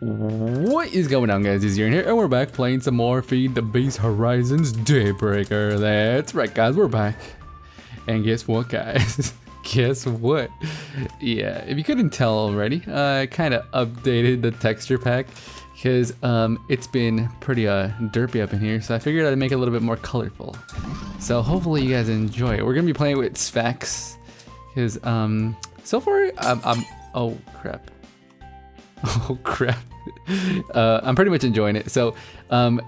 What is going on, guys? It's Yearn here, and we're back playing some more FTB Horizons Daybreaker. That's right, guys, we're back. And guess what, guys? Guess what? Yeah, if you couldn't tell already, I kind of updated the texture pack because it's been pretty derpy up in here, so I figured I'd make it a little bit more colorful. So hopefully you guys enjoy it. We're gonna be playing with Sphex because so far oh crap. Oh crap. I'm pretty much enjoying it. So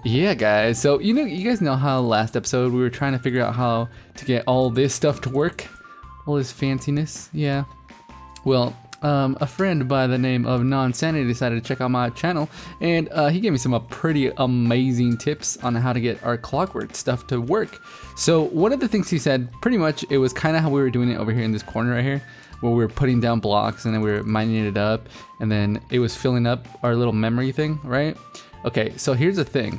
yeah, guys, so you guys know how last episode we were trying to figure out how to get all this stuff to work, all this fanciness. Yeah, well, a friend by the name of Nonsanity decided to check out my channel, and he gave me some pretty amazing tips on how to get our clockwork stuff to work. So one of the things he said, pretty much it was kind of how we were doing it over here in this corner right here, where we were putting down blocks and then we were mining it up, and then it was filling up our little memory thing, right? Okay, so here's the thing.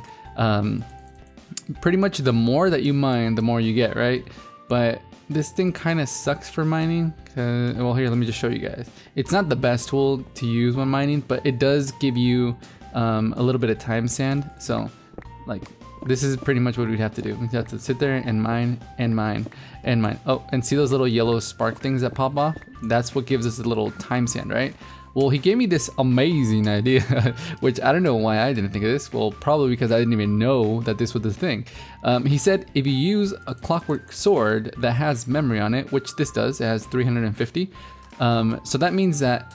Pretty much the more that you mine, the more you get, right? But this thing kind of sucks for mining. Well, here, let me just show you guys. It's not the best tool to use when mining, but it does give you a little bit of time sand. So, like, this is pretty much what we'd have to do. We'd have to sit there and mine and mine and mine. Oh, and see those little yellow spark things that pop off? That's what gives us a little time sand, right? Well, he gave me this amazing idea, which I don't know why I didn't think of this. Well, probably because I didn't even know that this was the thing. He said if you use a clockwork sword that has memory on it, which this does, it has 350. So that means that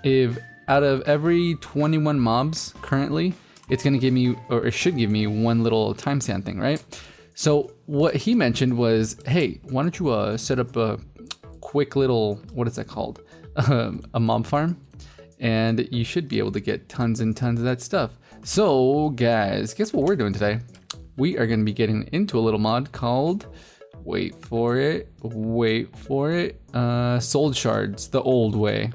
if out of every 21 mobs currently, it's gonna give me, or it should give me, one little time sand thing, right? So what he mentioned was, hey, why don't you set up a quick little, what is that called? A mob farm, and you should be able to get tons and tons of that stuff. So guys, guess what we're doing today? We are gonna be getting into a little mod called, wait for it, Soul Shards, the old way.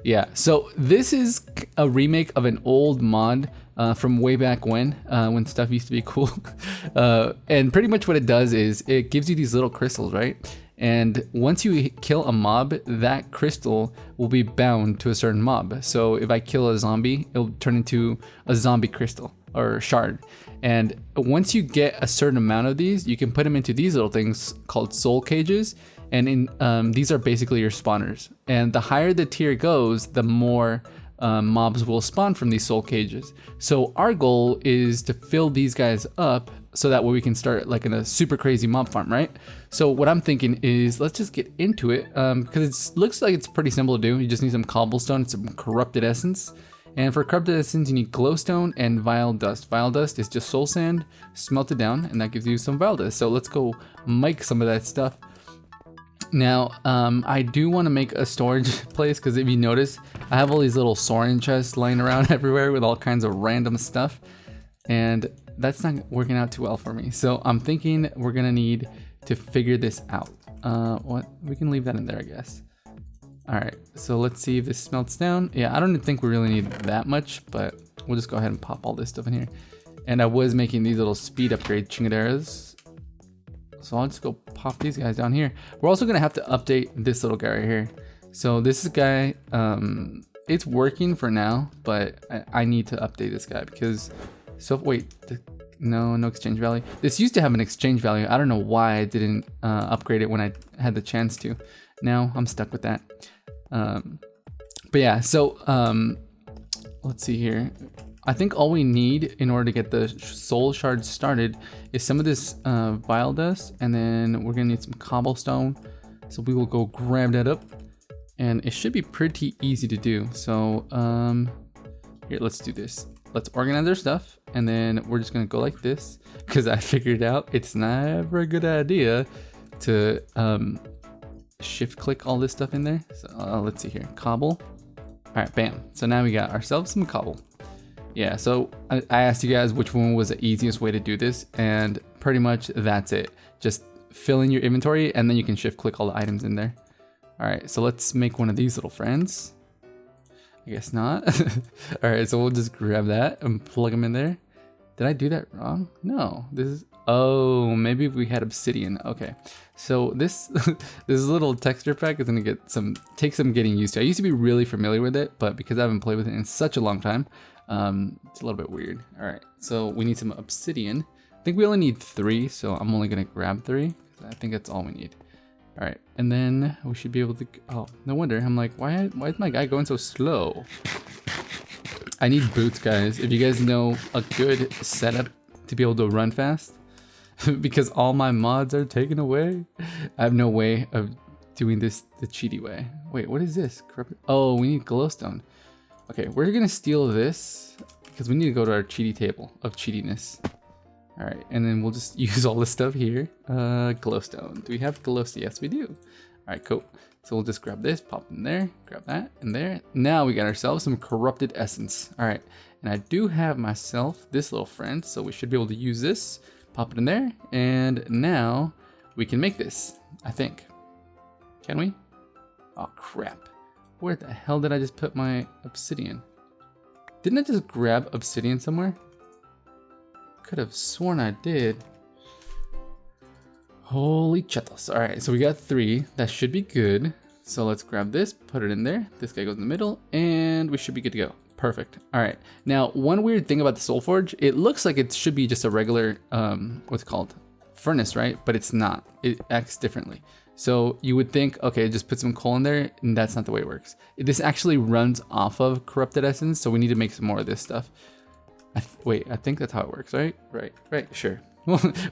Yeah, so this is a remake of an old mod from way back when stuff used to be cool. And pretty much what it does is it gives you these little crystals, right? And once you kill a mob, that crystal will be bound to a certain mob. So if I kill a zombie, it'll turn into a zombie crystal or shard. And once you get a certain amount of these, you can put them into these little things called soul cages. And these are basically your spawners. And the higher the tier goes, the more mobs will spawn from these soul cages. So our goal is to fill these guys up so that way we can start like in a super crazy mob farm, right? So what I'm thinking is let's just get into it because it looks like it's pretty simple to do. You just need some cobblestone and some corrupted essence. And for corrupted essence, you need glowstone and vile dust. Vile dust is just soul sand smelted down, and that gives you some vile dust. So let's go make some of that stuff. Now, I do want to make a storage place because if you notice, I have all these little soaring chests lying around everywhere with all kinds of random stuff, and that's not working out too well for me. So I'm thinking we're gonna need to figure this out. What? We can leave that in there, I guess. All right, so let's see if this melts down. Yeah, I don't even think we really need that much, but we'll just go ahead and pop all this stuff in here. And I was making these little speed upgrade Jeanglassmakers. So I'll just go pop these guys down here. We're also gonna have to update this little guy right here. So this is a guy, it's working for now, but I need to update this guy because, so wait, no exchange value. This used to have an exchange value. I don't know why I didn't upgrade it when I had the chance to. Now I'm stuck with that. But yeah, so let's see here. I think all we need in order to get the soul shards started is some of this vile dust, and then we're gonna need some cobblestone. So we will go grab that up, and it should be pretty easy to do. So here, let's do this. Let's organize our stuff, and then we're just gonna go like this because I figured out it's never a good idea to shift click all this stuff in there. So let's see here, cobble. All right, bam. So now we got ourselves some cobble. Yeah, so I asked you guys which one was the easiest way to do this, and pretty much that's it. Just fill in your inventory, and then you can shift click all the items in there. All right, so let's make one of these little friends. I guess not. All right, so we'll just grab that and plug them in there. Did I do that wrong? No, this is, oh, maybe we had obsidian. Okay, so this this little texture pack is gonna take some getting used to. I used to be really familiar with it, but because I haven't played with it in such a long time, It's a little bit weird. All right, so we need some obsidian. I think we only need 3, so I'm only gonna grab 3. I think that's all we need. All right, and then we should be able to, oh, no wonder. I'm like, why is my guy going so slow? I need boots, guys. If you guys know a good setup to be able to run fast, because all my mods are taken away. I have no way of doing this the cheaty way. Wait, what is this? Oh, we need glowstone. Okay, we're gonna steal this because we need to go to our cheaty table of cheatiness. All right, and then we'll just use all this stuff here. Glowstone. Do we have glowstone? Yes, we do. All right, cool. So we'll just grab this, pop in there, grab that in there. Now we got ourselves some corrupted essence. All right, and I do have myself this little friend, so we should be able to use this, pop it in there, and now we can make this, I think. Can we? Oh, crap. Where the hell did I just put my obsidian? Didn't I just grab obsidian somewhere? Could have sworn I did. Holy chetos. All right, so we got 3. That should be good. So let's grab this, put it in there. This guy goes in the middle, and we should be good to go. Perfect. All right. Now, one weird thing about the Soul Forge, it looks like it should be just a regular, what's it called? Furnace, right? But it's not. It acts differently. So you would think, okay, just put some coal in there, and that's not the way it works. This actually runs off of corrupted essence, so we need to make some more of this stuff. Wait, I think that's how it works, right? Right, sure.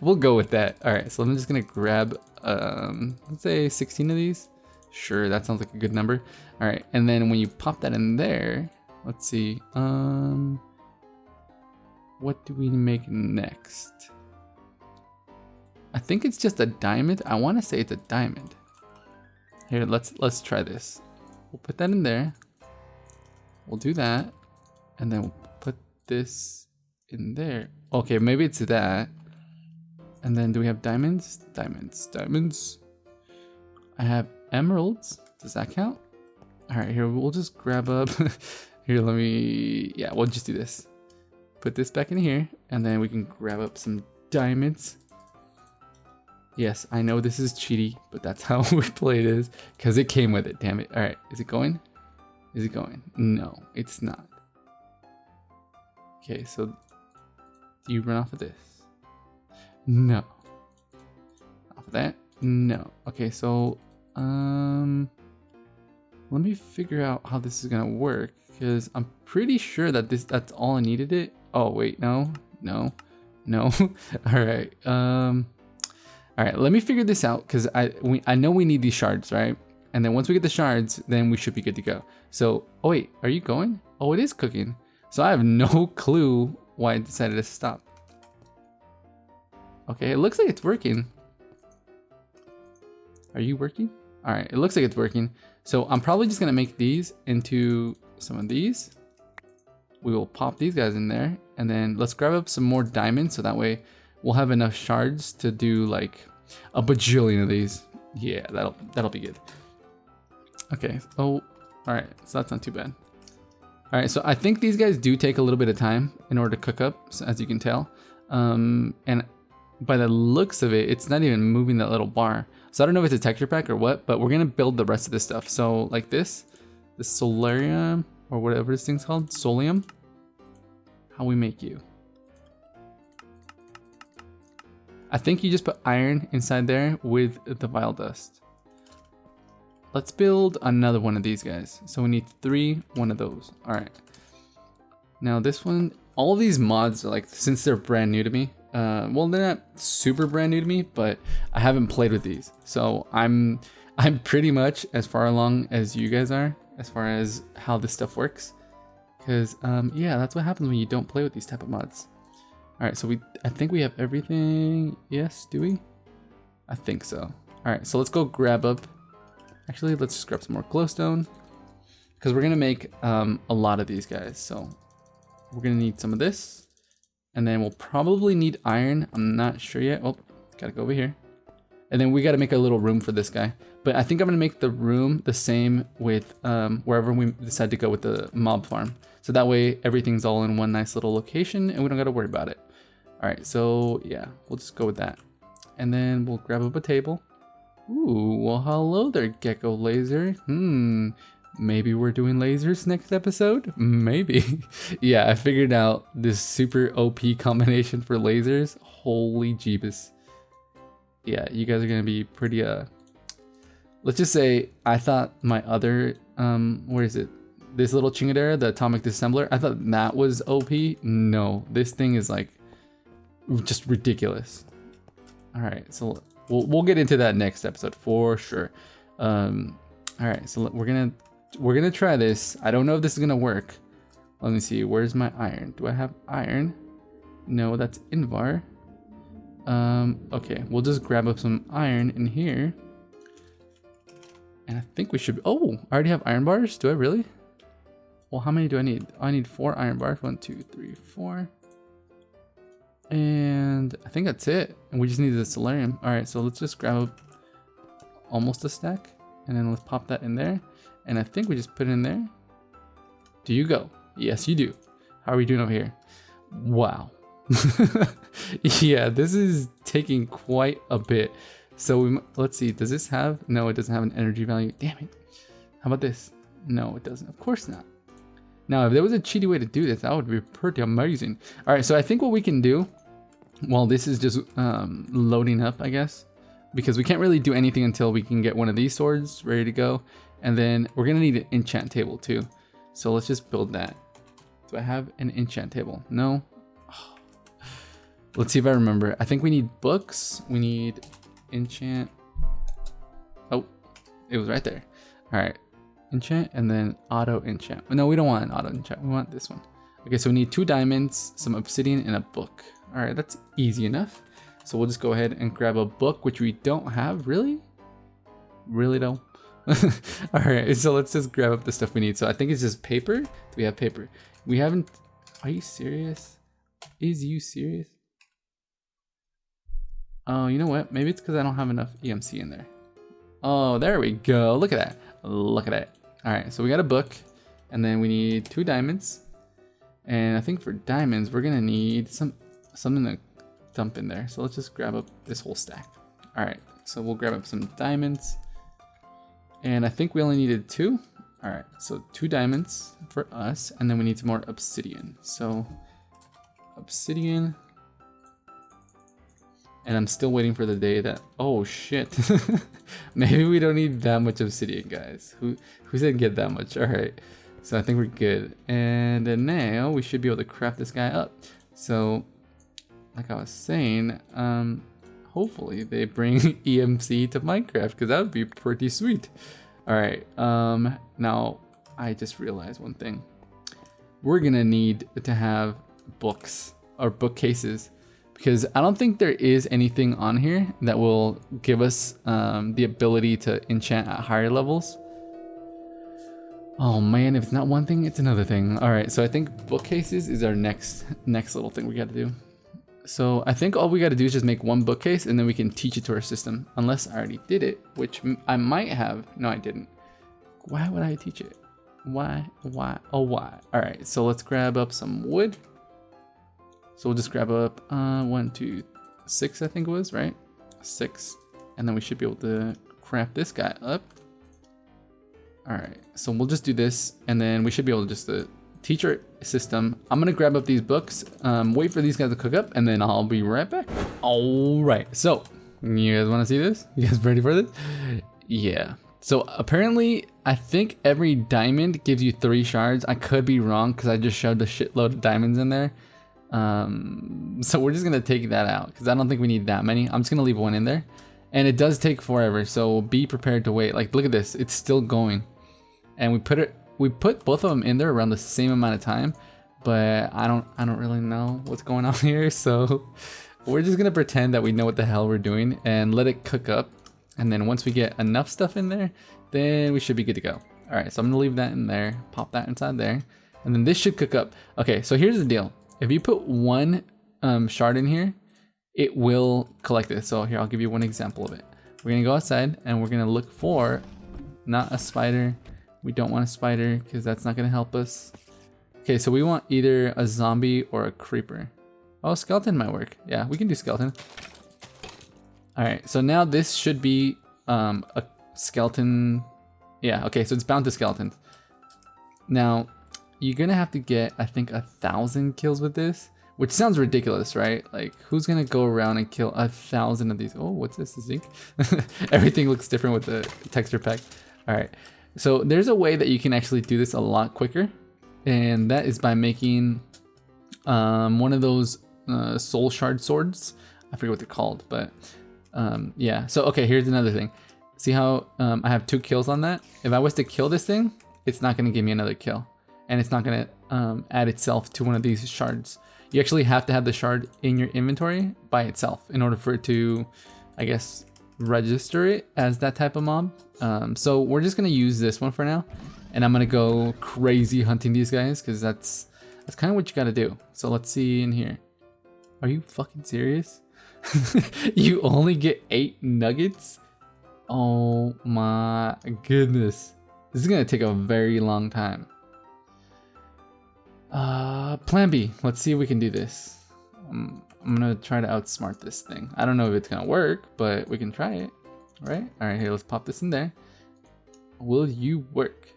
We'll go with that. All right, so I'm just gonna grab, let's say 16 of these. Sure, that sounds like a good number. All right, and then when you pop that in there, let's see, what do we make next? I think it's just a diamond. I want to say it's a diamond. Here, let's try this. We'll put that in there. We'll do that, and then we'll put this in there. Okay, maybe it's that. And then do we have diamonds? Diamonds. I have emeralds. Does that count? All right, here, we'll just grab up. Here, yeah, we'll just do this. Put this back in here, and then we can grab up some diamonds. Yes, I know this is cheaty, but that's how we play this, because it came with it, damn it. All right, is it going? Is it going? No, it's not. Okay, so do you run off of this? No. Off of that? No. Okay, so let me figure out how this is gonna work, because I'm pretty sure that that's all I needed it. Oh wait, no. All right. All right, let me figure this out, because I know we need these shards, right? And then once we get the shards, then we should be good to go. So, oh wait, are you going? Oh, it is cooking. So I have no clue why I decided to stop. Okay, it looks like it's working. Are you working? All right, it looks like it's working. So I'm probably just gonna make these into some of these. We will pop these guys in there, and then let's grab up some more diamonds, so that way we'll have enough shards to do like a bajillion of these. Yeah, that'll be good. Okay, oh, all right, so that's not too bad. All right, so I think these guys do take a little bit of time in order to cook up, so as you can tell. And by the looks of it, it's not even moving that little bar. So I don't know if it's a texture pack or what, but we're gonna build the rest of this stuff. So like the solarium, or whatever this thing's called, solium. How we make you? I think you just put iron inside there with the vile dust. Let's build another one of these guys. So we need 3, one of those. All right. Now this one, all of these mods are like, since they're brand new to me, well, they're not super brand new to me, but I haven't played with these. So I'm pretty much as far along as you guys are, as far as how this stuff works. Because yeah, that's what happens when you don't play with these type of mods. All right, so I think we have everything. Yes, do we? I think so. All right, so let's go grab up. Actually, let's just grab some more glowstone, because we're gonna make a lot of these guys. So we're gonna need some of this, and then we'll probably need iron. I'm not sure yet. Oh, gotta go over here. And then we gotta make a little room for this guy. But I think I'm gonna make the room the same with wherever we decide to go with the mob farm. So that way everything's all in one nice little location and we don't gotta worry about it. All right, so yeah, we'll just go with that. And then we'll grab up a table. Ooh, well, hello there, Gecko Laser. Maybe we're doing lasers next episode? Maybe. Yeah, I figured out this super OP combination for lasers. Holy jeebus. Yeah, you guys are gonna be pretty, let's just say I thought my other, where is it? This little chingadera, the atomic dissembler, I thought that was OP. No, this thing is like just ridiculous. All right, so we'll get into that next episode for sure. All right, so we're gonna try this. I don't know if this is gonna work. Let me see. Where's my iron? Do I have iron? No, that's Invar. Okay, we'll just grab up some iron in here. And I think we should. Oh, I already have iron bars. Do I really? Well, how many do I need? I need 4 iron bars. 1, 2, 3, 4. And I think that's it. And we just need the solarium. All right, so let's just grab up almost a stack. And then let's pop that in there. And I think we just put it in there. Do you go? Yes, you do. How are we doing over here? Wow. Yeah, this is taking quite a bit. So let's see. Does this have? No, it doesn't have an energy value. Damn it. How about this? No, it doesn't. Of course not. Now, if there was a cheaty way to do this, that would be pretty amazing. All right, so I think what we can do, well, this is just loading up, I guess, because we can't really do anything until we can get one of these swords ready to go. And then we're going to need an enchant table too. So let's just build that. Do I have an enchant table? No. Oh. Let's see if I remember. I think we need books. We need enchant. Oh, it was right there. All right. Enchant and then auto enchant. No, we don't want an auto enchant. We want this one. Okay, so we need 2 diamonds, some obsidian, and a book. All right, that's easy enough. So we'll just go ahead and grab a book, which we don't have. Really? Really though? All right, so let's just grab up the stuff we need. So I think it's just paper. Do we have paper? We haven't. Are you serious? Is you serious? Oh, you know what? Maybe it's because I don't have enough EMC in there. Oh, there we go. Look at that. Look at that. All right, so we got a book, and then we need 2 diamonds. And I think for diamonds, we're gonna need something to dump in there. So let's just grab up this whole stack. All right, so we'll grab up some diamonds. And I think we only needed 2. All right, so 2 diamonds for us, and then we need some more obsidian. So obsidian. And I'm still waiting for the day that, oh shit. Maybe we don't need that much obsidian, guys. Who said get that much? All right, so I think we're good. And then now we should be able to craft this guy up. So like I was saying, hopefully they bring EMC to Minecraft, because that would be pretty sweet. All right, now I just realized one thing. We're gonna need to have books or bookcases, because I don't think there is anything on here that will give us the ability to enchant at higher levels. Oh man, if it's not one thing, it's another thing. All right, so I think bookcases is our next little thing we got to do. So I think all we got to do is just make 1 bookcase, and then we can teach it to our system. Unless I already did it, which I might have. No, I didn't. Why would I teach it? Why? Oh, why? All right, so let's grab up some wood. So we'll just grab up 1, 2, 6, I think it was, right? 6. And then we should be able to craft this guy up. All right, so we'll just do this, and then we should be able to just teach our system. I'm gonna grab up these books, wait for these guys to cook up, and then I'll be right back. All right, so you guys wanna see this? You guys ready for this? Yeah. So apparently, I think every diamond gives you 3 shards. I could be wrong, because I just shoved a shitload of diamonds in there. So we're just gonna take that out, because I don't think we need that many. I'm just gonna leave 1 in there, and it does take forever, so be prepared to wait. Like, look at this, it's still going, and we put both of them in there around the same amount of time, but I don't really know what's going on here, so we're just gonna pretend that we know what the hell we're doing and let it cook up, and then once we get enough stuff in there, then we should be good to go. All right, so I'm gonna leave that in there, pop that inside there, and then this should cook up. Okay, so here's the deal. If you put 1 shard in here, it will collect it. So here, I'll give you one example of it. We're gonna go outside and we're gonna look for, not a spider. We don't want a spider because that's not gonna help us. Okay, so we want either a zombie or a creeper. Oh, skeleton might work. Yeah, we can do skeleton. All right, so now this should be a skeleton. Yeah, okay, so it's bound to skeletons. Now, you're gonna have to get, I think, 1,000 kills with this, which sounds ridiculous, right? Like, who's gonna go around and kill 1,000 of these? Oh, what's this? Zinc? Everything looks different with the texture pack. All right, so there's a way that you can actually do this a lot quicker, and that is by making one of those Soul Shard swords. I forget what they're called, but yeah. So, okay, here's another thing. See how I have 2 kills on that? If I was to kill this thing, it's not gonna give me another kill. And it's not gonna add itself to one of these shards. You actually have to have the shard in your inventory by itself in order for it to, I guess, register it as that type of mob. So we're just gonna use this one for now. And I'm gonna go crazy hunting these guys because that's kind of what you gotta do. So let's see in here. Are you fucking serious? You only get 8 nuggets? Oh my goodness. This is gonna take a very long time. Plan B. Let's see if we can do this. I'm gonna try to outsmart this thing. I don't know if it's gonna work, but we can try it. Right? Alright, here, let's pop this in there. Will you work?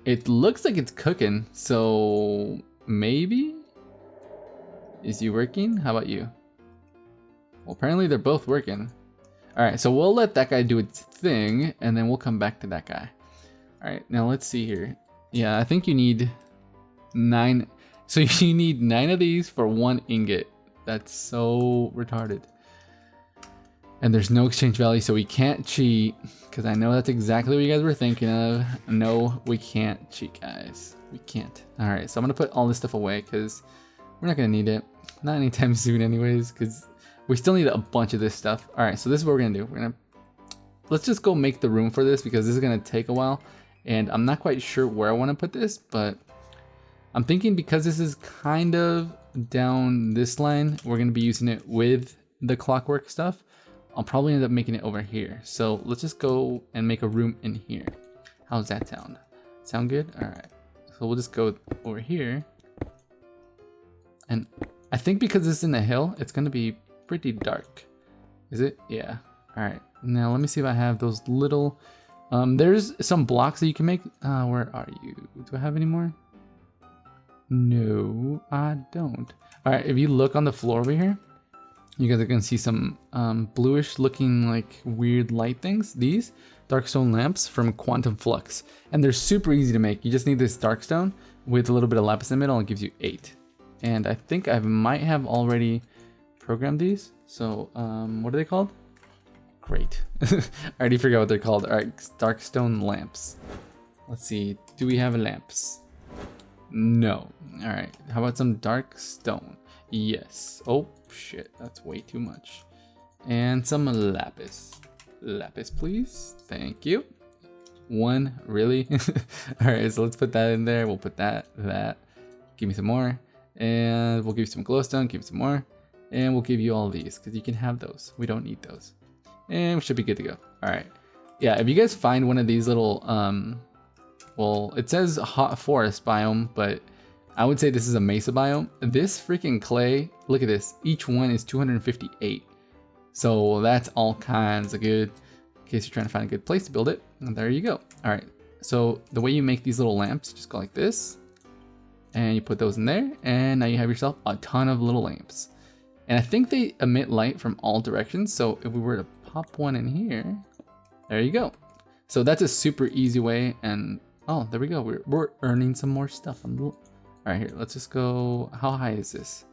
It looks like it's cooking, so maybe? Is you working? How about you? Well, apparently they're both working. Alright, so we'll let that guy do its thing, and then we'll come back to that guy. Alright, now let's see here. Yeah, I think you need 9. So you need 9 of these for 1 ingot. That's so retarded. And there's no exchange value, so we can't cheat. Because I know that's exactly what you guys were thinking of. No, we can't cheat, guys. We can't. Alright, so I'm going to put all this stuff away because we're not going to need it. Not anytime soon anyways, because we still need a bunch of this stuff. Alright, so this is what we're going to do. Let's just go make the room for this because this is going to take a while. And I'm not quite sure where I want to put this, but I'm thinking because this is kind of down this line, we're going to be using it with the clockwork stuff. I'll probably end up making it over here. So let's just go and make a room in here. How's that sound? Sound good? All right. So we'll just go over here. And I think because it's in the hill, it's going to be pretty dark. Is it? Yeah. All right. Now let me see if I have those little... there's some blocks that you can make. Where are you? Do I have any more? No, I don't. All right, if you look on the floor over here, you guys are gonna see some bluish looking like weird light things. These darkstone lamps from Quantum Flux. And they're super easy to make. You just need this darkstone with a little bit of lapis in the middle and it gives you 8. And I think I might have already programmed these. So what are they called? Great. I already forgot what they're called. All right, darkstone lamps. Let's see. Do we have lamps? No. All right. How about some dark stone? Yes. Oh shit, that's way too much. And some lapis. Lapis, please. Thank you. 1, really? All right. So let's put that in there. We'll put that. Give me some more, and we'll give you some glowstone. Give me some more, and we'll give you all these because you can have those. We don't need those. And we should be good to go. All right. Yeah, if you guys find one of these little, well, it says hot forest biome, but I would say this is a mesa biome. This freaking clay, look at this. Each one is 258. So that's all kinds of good in case you're trying to find a good place to build it. And there you go. All right. So the way you make these little lamps, just go like this. And you put those in there. And now you have yourself a ton of little lamps. And I think they emit light from all directions. So if we were to pop one in here, there you go. So that's a super easy way. And oh, there we go. We're earning some more stuff. All right, here, let's just go. How high is this?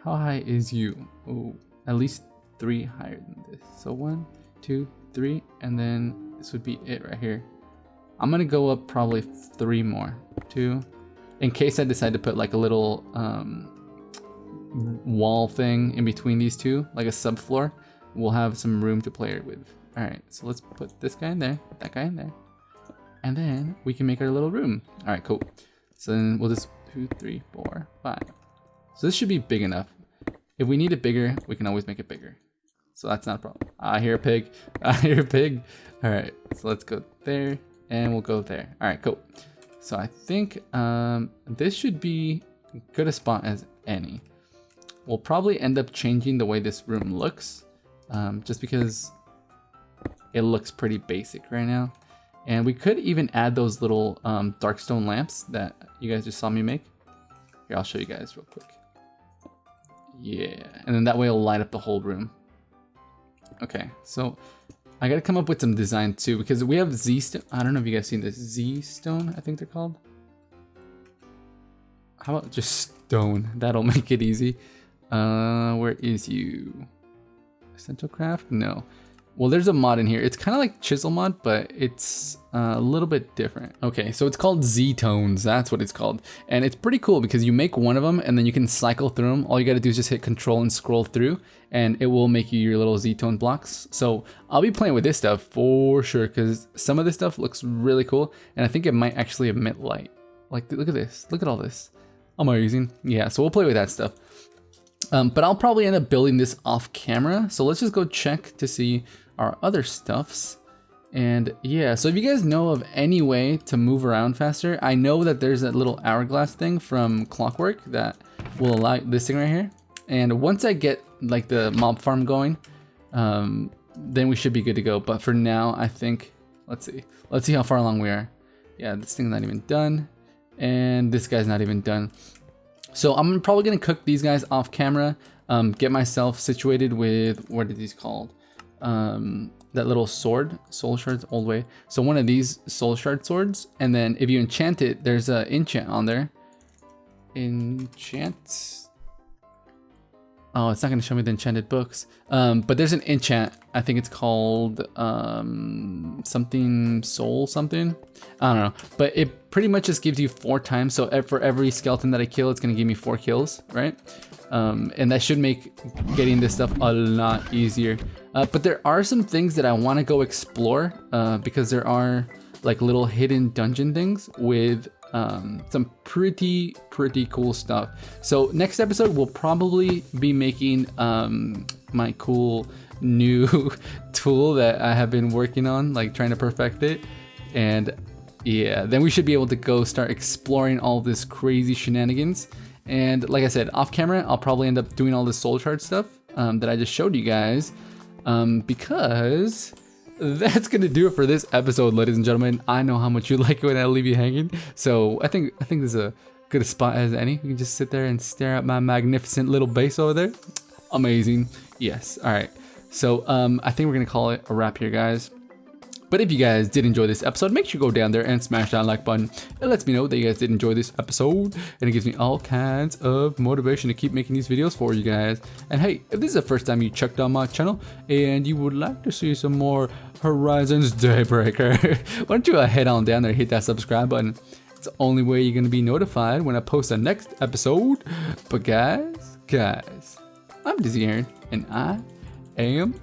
How high is you? Oh, at least 3 higher than this. So 1, 2, 3, and then this would be it right here. I'm gonna go up probably 3 more. 2, in case I decide to put like a little wall thing in between these two, like a subfloor. We'll have some room to play with. All right, so let's put this guy in there, that guy in there, and then we can make our little room. All right, cool. So then we'll just 2, 3, 4, 5. So this should be big enough. If we need it bigger, we can always make it bigger. So that's not a problem. I hear a pig. I hear a pig. All right, so let's go there and we'll go there. All right, cool. So I think this should be as good a spot as any. We'll probably end up changing the way this room looks, just because it looks pretty basic right now. And we could even add those little dark stone lamps that you guys just saw me make. Here, I'll show you guys real quick. Yeah, and then that way it'll light up the whole room. Okay, so I gotta come up with some design too, because we have Z stone. I don't know if you guys seen this. Z stone, I think they're called. How about just stone? That'll make it easy. Where is you? Essential craft? No. Well, there's a mod in here. It's kind of like chisel mod, but it's a little bit different. Okay, so it's called Z-tones. That's what it's called. And it's pretty cool because you make one of them and then you can cycle through them. All you gotta do is just hit control and scroll through and it will make you your little Z-tone blocks. So I'll be playing with this stuff for sure because some of this stuff looks really cool and I think it might actually emit light. Like, look at this. Look at all this. Amazing. Yeah, so we'll play with that stuff. But I'll probably end up building this off camera. So let's just go check to see our other stuffs. And yeah, so if you guys know of any way to move around faster, I know that there's that little hourglass thing from Clockwork that will allow this thing right here. And once I get like the mob farm going, then we should be good to go. But for now, I think, let's see how far along we are. Yeah, this thing's not even done. And this guy's not even done. So I'm probably gonna cook these guys off camera, get myself situated with, what are these called? That little sword, Soul Shards old way. So one of these Soul Shard swords, and then if you enchant it, there's a enchant on there. Enchant. Oh, it's not gonna show me the enchanted books. But there's an enchant. I think it's called something soul something. I don't know. But it pretty much just gives you 4 times. So for every skeleton that I kill, it's gonna give me 4 kills, right? And that should make getting this stuff a lot easier. But there are some things that I want to go explore because there are like little hidden dungeon things with some pretty cool stuff. So next episode we'll probably be making my cool new tool that I have been working on, like trying to perfect it. And yeah, then we should be able to go start exploring all this crazy shenanigans. And like I said, off camera, I'll probably end up doing all this Soul Shard stuff that I just showed you guys, because that's gonna do it for this episode, ladies and gentlemen. I know how much you like it when I leave you hanging, so I think this is a good spot as any. You can just sit there and stare at my magnificent little base over there. Amazing. Yes. All right. So I think we're gonna call it a wrap here, guys. But if you guys did enjoy this episode, make sure you go down there and smash that like button. It lets me know that you guys did enjoy this episode, and it gives me all kinds of motivation to keep making these videos for you guys. And hey, if this is the first time you checked out my channel and you would like to see some more Horizons Daybreaker, why don't you head on down there and hit that subscribe button. It's the only way you're going to be notified when I post the next episode. But guys, I'm Dizzy Aaron, and I am